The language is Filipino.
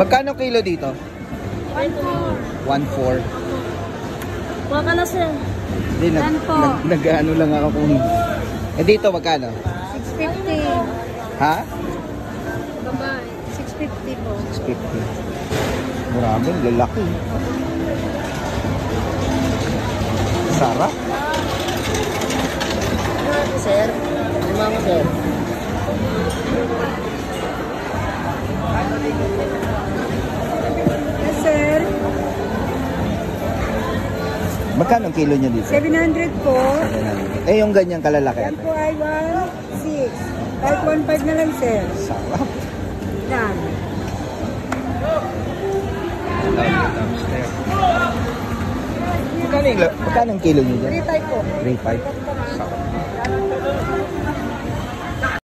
Magkano kilo dito? 1.4. Kuha ka na sir. Hindi, nag-ano lang ako kung... Eh dito, magkano? 650. Ha? Babae. 650 po. 650. Maraming lalaki. Sarap. Sir, lima mo sir. Yes sir. Magkano ang kilo niya dito? 700 po. 700. Eh, yung ganyang kalalaki. Yan po ay 1.6. Kahit 1.5 na lang sir. Sarap. Yan. Magkano ang kilo niyo dyan? 3 type po. 3.5. Sarap.